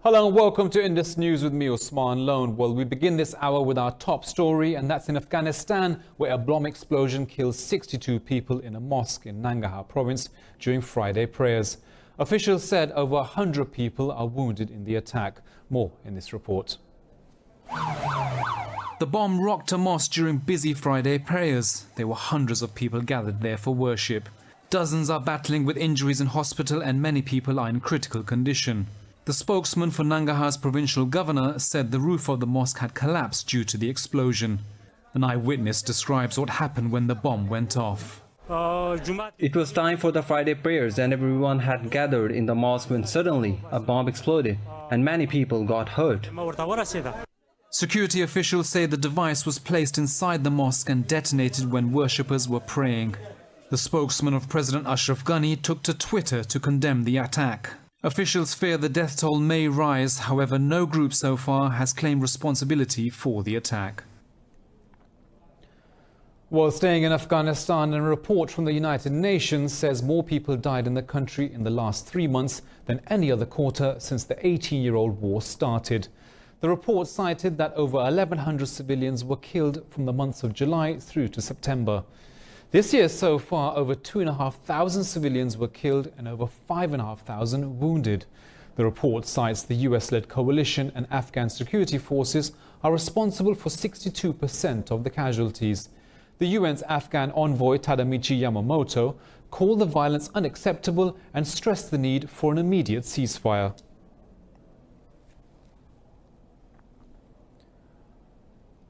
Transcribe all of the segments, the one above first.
Hello and welcome to Indus News with me, Osman Lone. Well, we begin this hour with our top story, and that's in Afghanistan, where a bomb explosion killed 62 people in a mosque in Nangarhar province during Friday prayers. Officials said over 100 people are wounded in the attack. More in this report. The bomb rocked a mosque during busy Friday prayers. There were hundreds of people gathered there for worship. Dozens are battling with injuries in hospital and many people are in critical condition. The spokesman for Nangarhar's provincial governor said the roof of the mosque had collapsed due to the explosion. An eyewitness describes what happened when the bomb went off. It was time for the Friday prayers and everyone had gathered in the mosque when suddenly a bomb exploded and many people got hurt. Security officials say the device was placed inside the mosque and detonated when worshippers were praying. The spokesman of President Ashraf Ghani took to Twitter to condemn the attack. Officials fear the death toll may rise, however no group so far has claimed responsibility for the attack. While staying in Afghanistan, a report from the United Nations says more people died in the country in the last 3 months than any other quarter since the 18-year-old war started. The report cited that over 1,100 civilians were killed from the months of July through to September. This year so far, over 2,500 civilians were killed and over 5,500 wounded. The report cites the US-led coalition and Afghan security forces are responsible for 62% of the casualties. The UN's Afghan envoy Tadamichi Yamamoto called the violence unacceptable and stressed the need for an immediate ceasefire.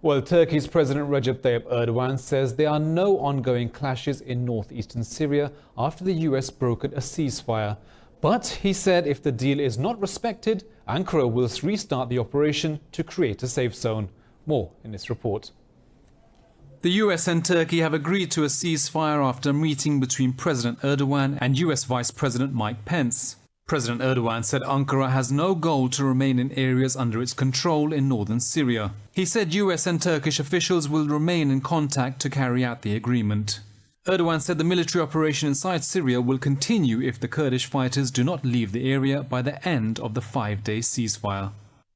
Well, Turkey's President Recep Tayyip Erdogan says there are no ongoing clashes in northeastern Syria after the US brokered a ceasefire. But he said if the deal is not respected, Ankara will restart the operation to create a safe zone. More in this report. The US and Turkey have agreed to a ceasefire after a meeting between President Erdogan and US Vice President Mike Pence. President Erdogan said Ankara has no goal to remain in areas under its control in northern Syria. He said US and Turkish officials will remain in contact to carry out the agreement. Erdogan said the military operation inside Syria will continue if the Kurdish fighters do not leave the area by the end of the 5-day ceasefire.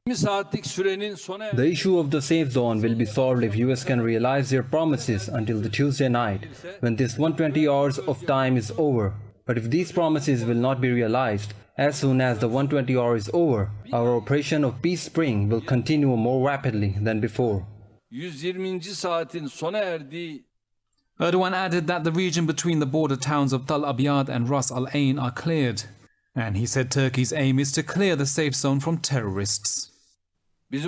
The issue of the safe zone will be solved if US can realize their promises until the Tuesday night, when this 120 hours of time is over. But if these promises will not be realized, as soon as the 120 hours is over, our operation of Peace Spring will continue more rapidly than before. Erdogan added that the region between the border towns of Tal Abyad and Ras Al Ain are cleared. And he said Turkey's aim is to clear the safe zone from terrorists. We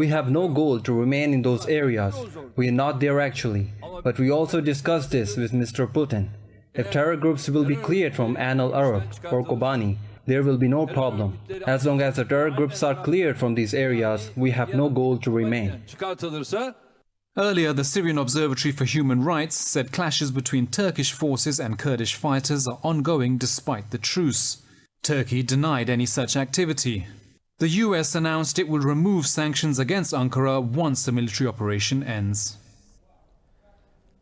have no goal to remain in those areas. We are not there actually. But we also discussed this with Mr. Putin. If terror groups will be cleared from Ain al-Arab or Kobani, there will be no problem. As long as the terror groups are cleared from these areas, we have no goal to remain. Earlier, the Syrian Observatory for Human Rights said clashes between Turkish forces and Kurdish fighters are ongoing despite the truce. Turkey denied any such activity. The US announced it will remove sanctions against Ankara once the military operation ends.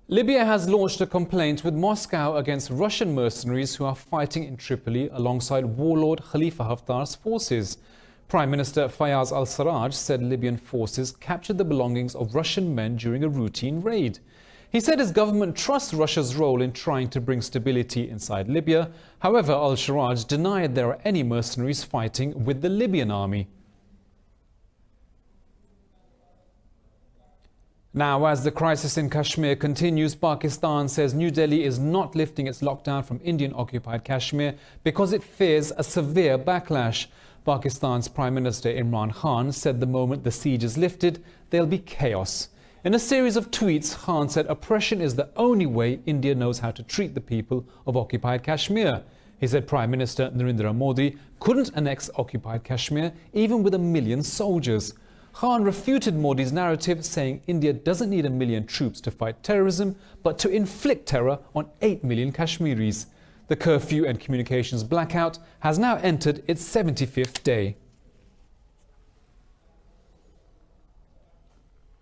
Libya has launched a complaint with Moscow against Russian mercenaries who are fighting in Tripoli alongside warlord Khalifa Haftar's forces. Prime Minister Fayez al-Sarraj said Libyan forces captured the belongings of Russian men during a routine raid. He said his government trusts Russia's role in trying to bring stability inside Libya. However, al-Sarraj denied there are any mercenaries fighting with the Libyan army. Now, as the crisis in Kashmir continues, Pakistan says New Delhi is not lifting its lockdown from Indian-occupied Kashmir because it fears a severe backlash. Pakistan's Prime Minister Imran Khan said the moment the siege is lifted, there'll be chaos. In a series of tweets, Khan said oppression is the only way India knows how to treat the people of occupied Kashmir. He said Prime Minister Narendra Modi couldn't annex occupied Kashmir even with 1 million soldiers. Khan refuted Modi's narrative, saying India doesn't need 1 million troops to fight terrorism, but to inflict terror on 8 million Kashmiris. The curfew and communications blackout has now entered its 75th day.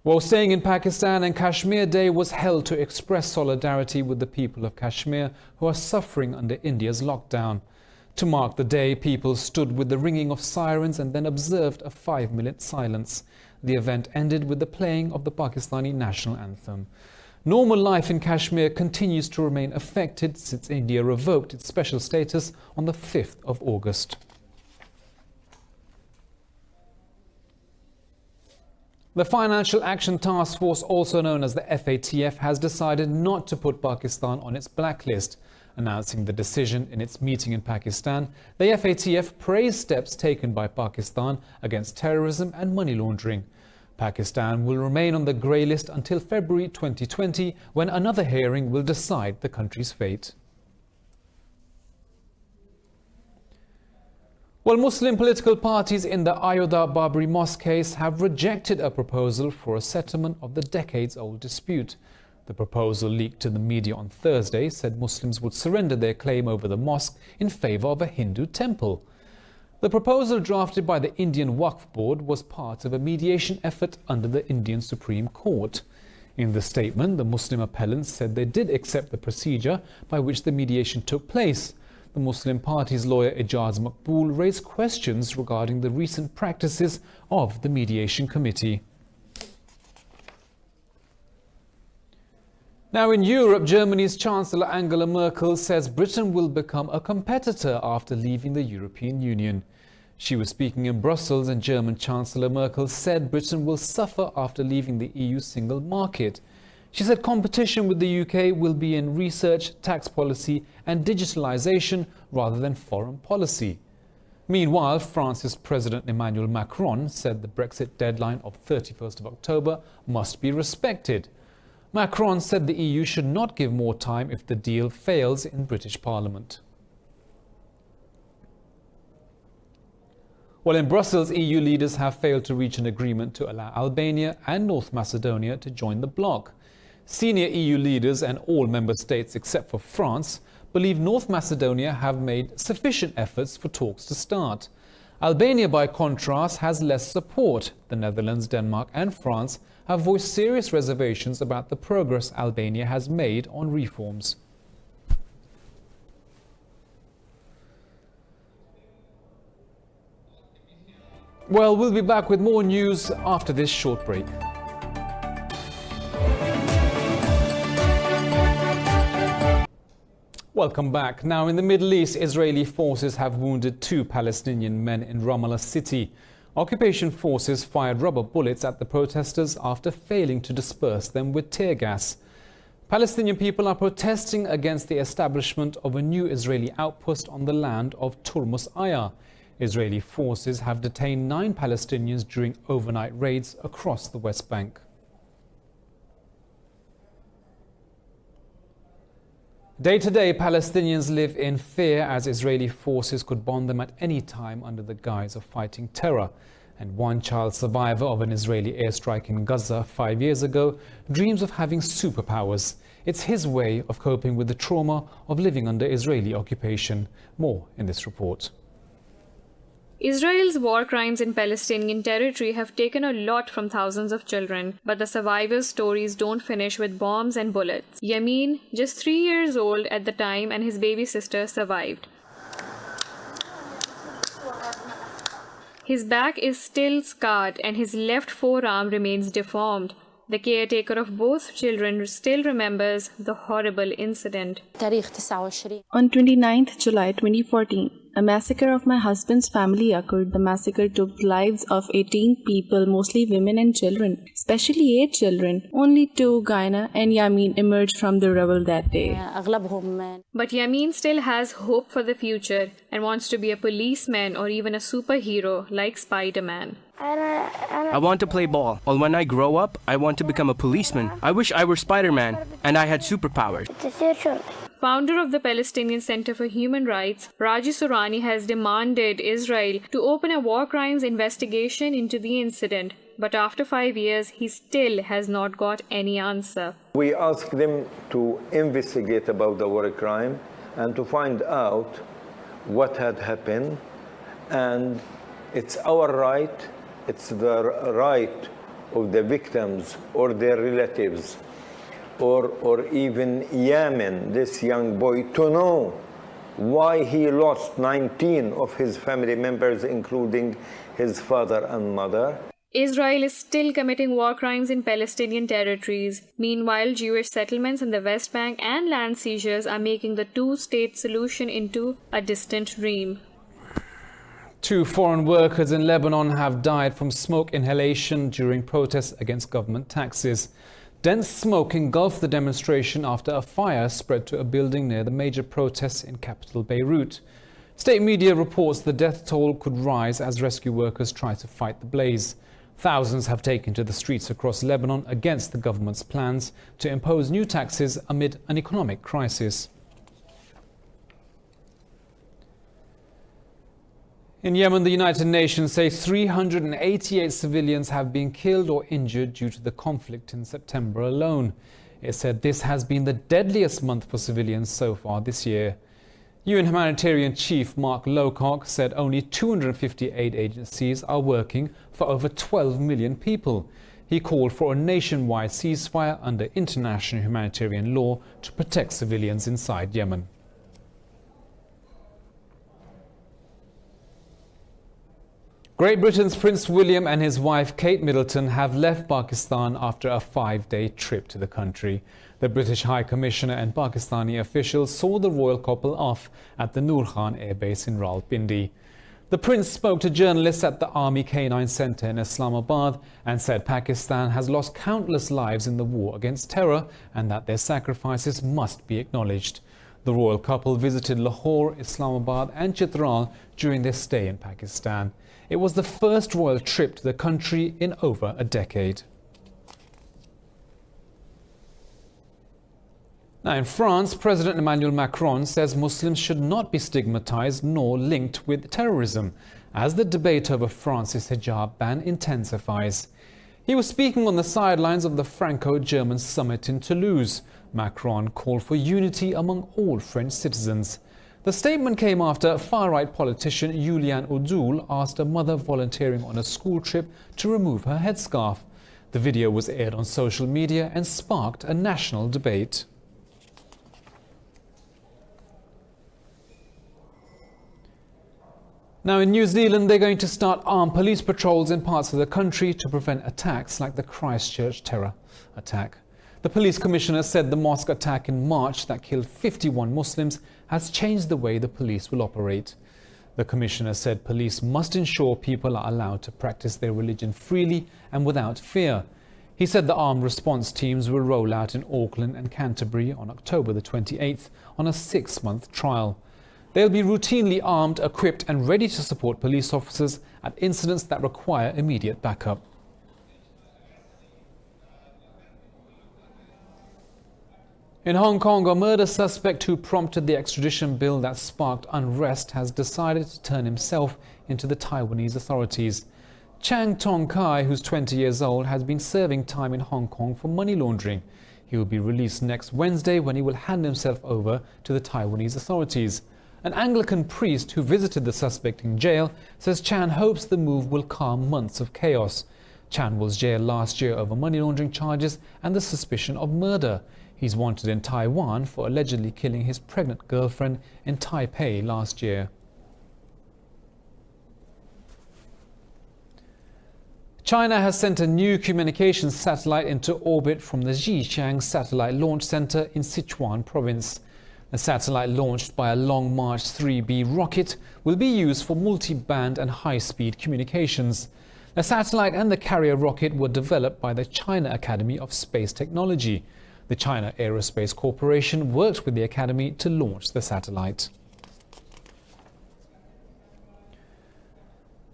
While staying in Pakistan, and Kashmir Day was held to express solidarity with the people of Kashmir who are suffering under India's lockdown. To mark the day, people stood with the ringing of sirens and then observed a 5-minute silence. The event ended with the playing of the Pakistani national anthem. Normal life in Kashmir continues to remain affected since India revoked its special status on the 5th of August. The Financial Action Task Force, also known as the FATF, has decided not to put Pakistan on its blacklist. Announcing the decision in its meeting in Pakistan, the FATF praised steps taken by Pakistan against terrorism and money laundering. Pakistan will remain on the grey list until February 2020, when another hearing will decide the country's fate. Well, Muslim political parties in the Ayodhya Babri Mosque case have rejected a proposal for a settlement of the decades-old dispute. The proposal, leaked to the media on Thursday, said Muslims would surrender their claim over the mosque in favour of a Hindu temple. The proposal, drafted by the Indian Waqf Board, was part of a mediation effort under the Indian Supreme Court. In the statement, the Muslim appellants said they did accept the procedure by which the mediation took place. The Muslim party's lawyer Ijaz Maqbool raised questions regarding the recent practices of the mediation committee. Now in Europe, Germany's Chancellor Angela Merkel says Britain will become a competitor after leaving the European Union. She was speaking in Brussels, and German Chancellor Merkel said Britain will suffer after leaving the EU single market. She said competition with the UK will be in research, tax policy and digitalisation rather than foreign policy. Meanwhile, France's President Emmanuel Macron said the Brexit deadline of 31st of October must be respected. Macron said the EU should not give more time if the deal fails in British Parliament. Well, in Brussels, EU leaders have failed to reach an agreement to allow Albania and North Macedonia to join the bloc. Senior EU leaders and all member states except for France believe North Macedonia have made sufficient efforts for talks to start. Albania, by contrast, has less support. The Netherlands, Denmark and France have voiced serious reservations about the progress Albania has made on reforms. Well, we'll be back with more news after this short break. Welcome back. Now, in the Middle East, Israeli forces have wounded 2 Palestinian men in Ramallah city. Occupation forces fired rubber bullets at the protesters after failing to disperse them with tear gas. Palestinian people are protesting against the establishment of a new Israeli outpost on the land of Turmus Aya. Israeli forces have detained 9 Palestinians during overnight raids across the West Bank. Day to day, Palestinians live in fear as Israeli forces could bomb them at any time under the guise of fighting terror. And one child survivor of an Israeli airstrike in Gaza 5 years ago dreams of having superpowers. It's his way of coping with the trauma of living under Israeli occupation. More in this report. Israel's war crimes in Palestinian territory have taken a lot from thousands of children, but the survivors' stories don't finish with bombs and bullets. Yamin, just 3 years old at the time, and his baby sister survived. His back is still scarred and his left forearm remains deformed. The caretaker of both children still remembers the horrible incident. On 29th July 2014, a massacre of my husband's family occurred. The massacre took the lives of 18 people, mostly women and children, especially 8 children. Only 2, GUIANA and Yamin, emerged from the rubble that day. But Yamin still has hope for the future and wants to be a policeman or even a superhero like Spider-Man. I want to play ball. Well, when I grow up, I want to become a policeman. I wish I were Spider-Man and I had superpowers. Founder of the Palestinian Center for Human Rights, Raji Sourani has demanded Israel to open a war crimes investigation into the incident. But after 5 years, he still has not got any answer. We asked them to investigate about the war crime and to find out what had happened. And it's our right, it's the right of the victims or their relatives, or even Yamin, this young boy, to know why he lost 19 of his family members, including his father and mother. Israel is still committing war crimes in Palestinian territories. Meanwhile, Jewish settlements in the West Bank and land seizures are making the two-state solution into a distant dream. 2 foreign workers in Lebanon have died from smoke inhalation during protests against government taxes. Dense smoke engulfed the demonstration after a fire spread to a building near the major protests in capital Beirut. State media reports the death toll could rise as rescue workers try to fight the blaze. Thousands have taken to the streets across Lebanon against the government's plans to impose new taxes amid an economic crisis. In Yemen, the United Nations say 388 civilians have been killed or injured due to the conflict in September alone. It said this has been the deadliest month for civilians so far this year. UN Humanitarian Chief Mark Lowcock said only 258 agencies are working for over 12 million people. He called for a nationwide ceasefire under international humanitarian law to protect civilians inside Yemen. Great Britain's Prince William and his wife Kate Middleton have left Pakistan after a 5-day trip to the country. The British High Commissioner and Pakistani officials saw the royal couple off at the Noor Khan Air Base in Rawalpindi. The prince spoke to journalists at the Army Canine Centre in Islamabad and said Pakistan has lost countless lives in the war against terror and that their sacrifices must be acknowledged. The royal couple visited Lahore, Islamabad and Chitral during their stay in Pakistan. It was the first royal trip to the country in over a decade. Now in France, President Emmanuel Macron says Muslims should not be stigmatized nor linked with terrorism as the debate over France's hijab ban intensifies. He was speaking on the sidelines of the Franco-German summit in Toulouse. Macron called for unity among all French citizens. The statement came after far-right politician Juliane Oudoul asked a mother volunteering on a school trip to remove her headscarf. The video was aired on social media and sparked a national debate. Now in New Zealand, they're going to start armed police patrols in parts of the country to prevent attacks like the Christchurch terror attack. The police commissioner said the mosque attack in March that killed 51 Muslims has changed the way the police will operate. The commissioner said police must ensure people are allowed to practice their religion freely and without fear. He said the armed response teams will roll out in Auckland and Canterbury on October the 28th on a 6-month trial. They'll be routinely armed, equipped and ready to support police officers at incidents that require immediate backup. In Hong Kong, a murder suspect who prompted the extradition bill that sparked unrest has decided to turn himself into the Taiwanese authorities. Chang Tong Kai, who's 20 years old, has been serving time in Hong Kong for money laundering. He will be released next Wednesday when he will hand himself over to the Taiwanese authorities. An Anglican priest who visited the suspect in jail says Chan hopes the move will calm months of chaos. Chan was jailed last year over money laundering charges and the suspicion of murder. He's wanted in Taiwan for allegedly killing his pregnant girlfriend in Taipei last year. China has sent a new communications satellite into orbit from the Xichang Satellite Launch Center in Sichuan province. The satellite, launched by a Long March 3B rocket, will be used for multi-band and high-speed communications. The satellite and the carrier rocket were developed by the China Academy of Space Technology. The China Aerospace Corporation worked with the Academy to launch the satellite.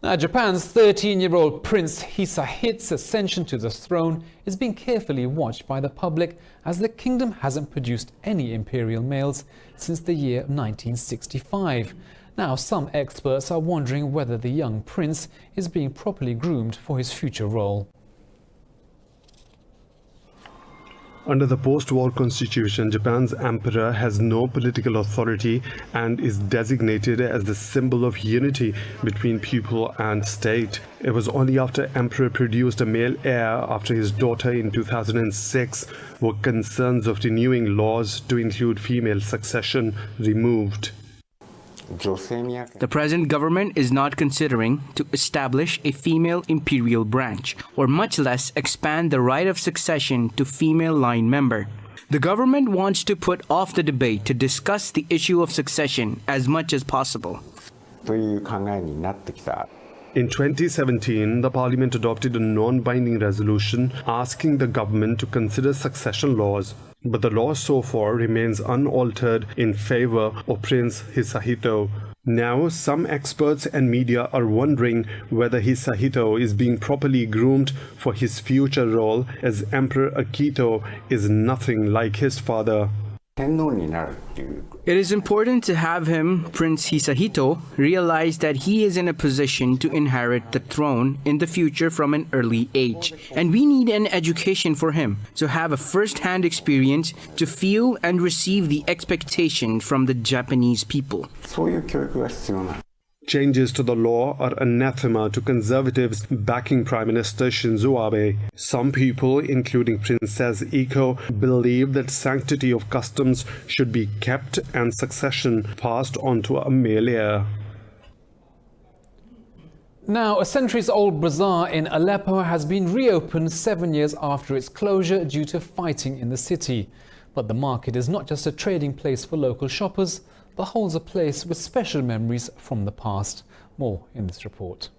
Now, Japan's 13-year-old Prince Hisahito's ascension to the throne is being carefully watched by the public as the kingdom hasn't produced any imperial males since the year 1965. Now, some experts are wondering whether the young prince is being properly groomed for his future role. Under the post-war constitution, Japan's emperor has no political authority and is designated as the symbol of unity between people and state. It was only after emperor produced a male heir after his daughter in 2006 were concerns of renewing laws to include female succession removed. The present government is not considering to establish a female imperial branch, or much less expand the right of succession to female line member. The government wants to put off the debate to discuss the issue of succession as much as possible. In 2017, the parliament adopted a non-binding resolution asking the government to consider succession laws. But the law so far remains unaltered in favor of Prince Hisahito. Now, some experts and media are wondering whether Hisahito is being properly groomed for his future role, as Emperor Akito is nothing like his father. It is important to have him, Prince Hisahito, realize that he is in a position to inherit the throne in the future from an early age. And we need an education for him, to have a first-hand experience, to feel and receive the expectation from the Japanese people. Changes to the law are anathema to conservatives backing Prime Minister Shinzo Abe. Some people, including Princess Iko, believe that sanctity of customs should be kept and succession passed on to a male heir. Now, a centuries-old bazaar in Aleppo has been reopened 7 years after its closure due to fighting in the city. But the market is not just a trading place for local shoppers, but holds a place with special memories from the past. More in this report.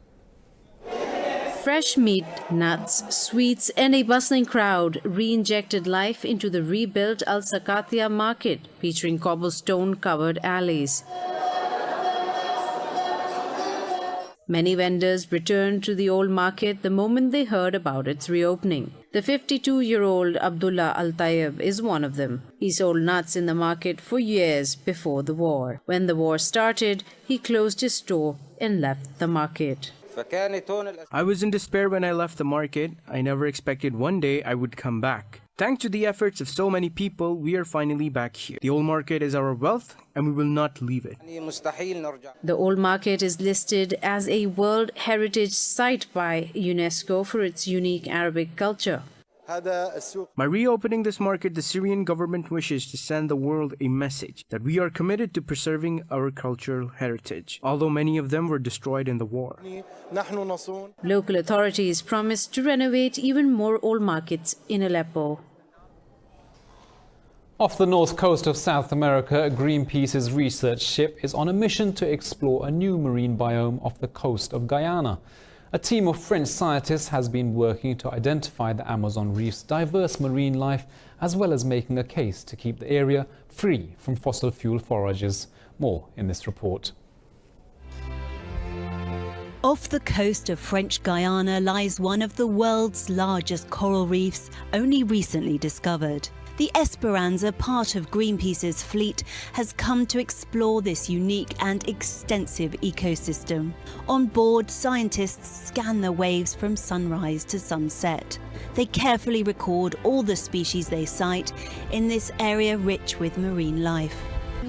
Fresh meat, nuts, sweets and a bustling crowd re-injected life into the rebuilt Al-Sakatia market, featuring cobblestone-covered alleys. Many vendors returned to the old market the moment they heard about its reopening. The 52-year-old Abdullah Al-Tayyib is one of them. He sold nuts in the market for years before the war. When the war started, he closed his store and left the market. I was in despair when I left the market. I never expected one day I would come back. Thanks to the efforts of so many people, we are finally back here. The old market is our wealth, and we will not leave it. The old market is listed as a World Heritage Site by UNESCO for its unique Arabic culture. By reopening this market, the Syrian government wishes to send the world a message that we are committed to preserving our cultural heritage, although many of them were destroyed in the war. Local authorities promised to renovate even more old markets in Aleppo. Off the north coast of South America, Greenpeace's research ship is on a mission to explore a new marine biome off the coast of Guyana. A team of French scientists has been working to identify the Amazon reef's diverse marine life, as well as making a case to keep the area free from fossil fuel forages. More in this report. Off the coast of French Guyana lies one of the world's largest coral reefs, only recently discovered. The Esperanza, part of Greenpeace's fleet, has come to explore this unique and extensive ecosystem. On board, scientists scan the waves from sunrise to sunset. They carefully record all the species they sight in this area rich with marine life.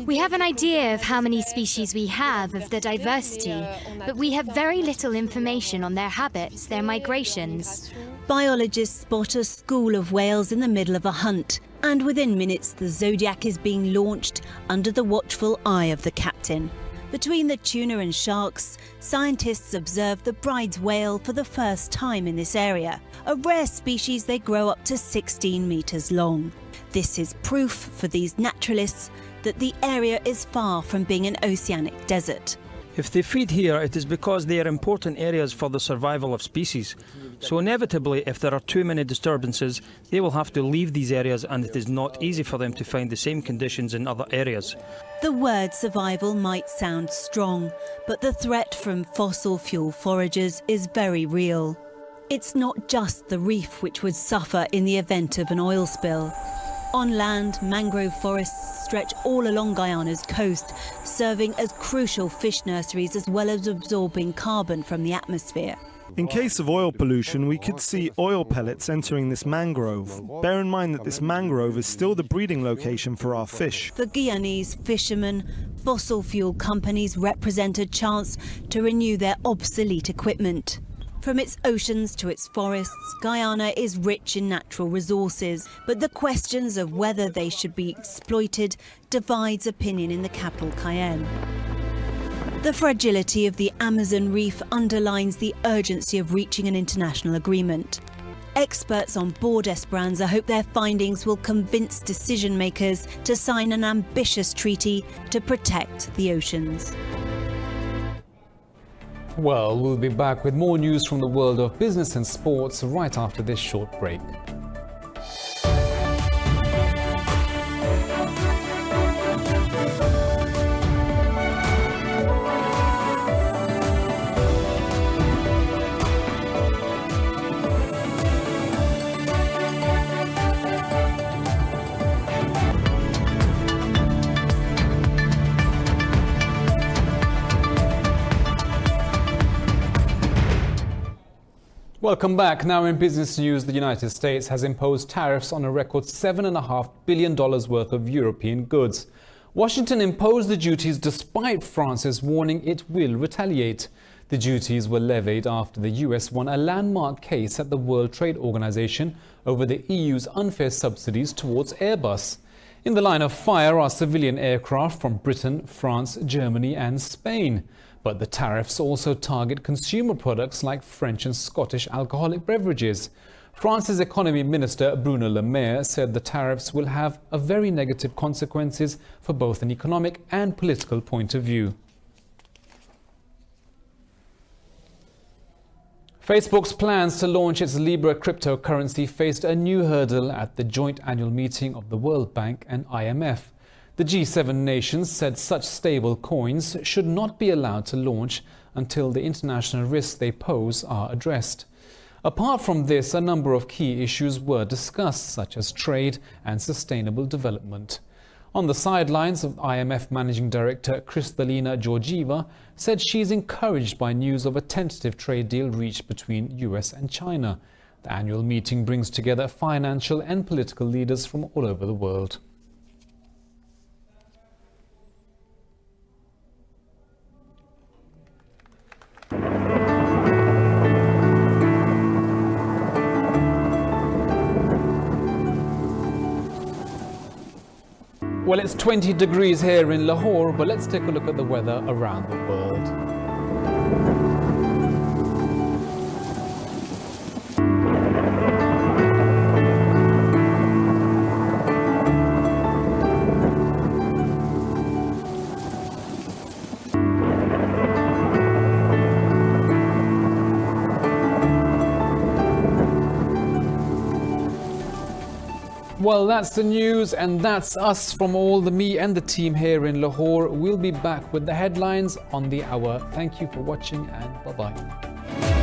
We have an idea of how many species we have, of the diversity, but we have very little information on their habits, their migrations. Biologists spot a school of whales in the middle of a hunt, and within minutes the Zodiac is being launched under the watchful eye of the captain. Between the tuna and sharks, scientists observe the bride's whale for the first time in this area. A rare species, they grow up to 16 meters long. This is proof for these naturalists that the area is far from being an oceanic desert. If they feed here, it is because they are important areas for the survival of species. So inevitably, if there are too many disturbances, they will have to leave these areas, and it is not easy for them to find the same conditions in other areas. The word survival might sound strong, but the threat from fossil fuel foragers is very real. It's not just the reef which would suffer in the event of an oil spill. On land, mangrove forests stretch all along Guyana's coast, serving as crucial fish nurseries as well as absorbing carbon from the atmosphere. In case of oil pollution, we could see oil pellets entering this mangrove. Bear in mind that this mangrove is still the breeding location for our fish. For Guyanese fishermen, fossil fuel companies represent a chance to renew their obsolete equipment. From its oceans to its forests, Guyana is rich in natural resources, but the questions of whether they should be exploited divides opinion in the capital, Cayenne. The fragility of the Amazon reef underlines the urgency of reaching an international agreement. Experts on board Esperanza hope their findings will convince decision makers to sign an ambitious treaty to protect the oceans. Well, we'll be back with more news from the world of business and sports right after this short break. Welcome back. Now in business news, the United States has imposed tariffs on a record $7.5 billion worth of European goods. Washington imposed the duties despite France's warning it will retaliate. The duties were levied after the US won a landmark case at the World Trade Organization over the EU's unfair subsidies towards Airbus. In the line of fire are civilian aircraft from Britain, France, Germany and Spain. But the tariffs also target consumer products like French and Scottish alcoholic beverages. France's Economy Minister Bruno Le Maire said the tariffs will have a very negative consequences for both an economic and political point of view. Facebook's plans to launch its Libra cryptocurrency faced a new hurdle at the joint annual meeting of the World Bank and IMF. The G7 nations said such stable coins should not be allowed to launch until the international risks they pose are addressed. Apart from this, a number of key issues were discussed, such as trade and sustainable development. On the sidelines, IMF Managing Director Kristalina Georgieva said she's encouraged by news of a tentative trade deal reached between US and China. The annual meeting brings together financial and political leaders from all over the world. Well, it's 20 degrees here in Lahore, but let's take a look at the weather around the world. Well, that's the news, and that's us from me and the team here in Lahore. We'll be back with the headlines on the hour. Thank you for watching, and bye-bye.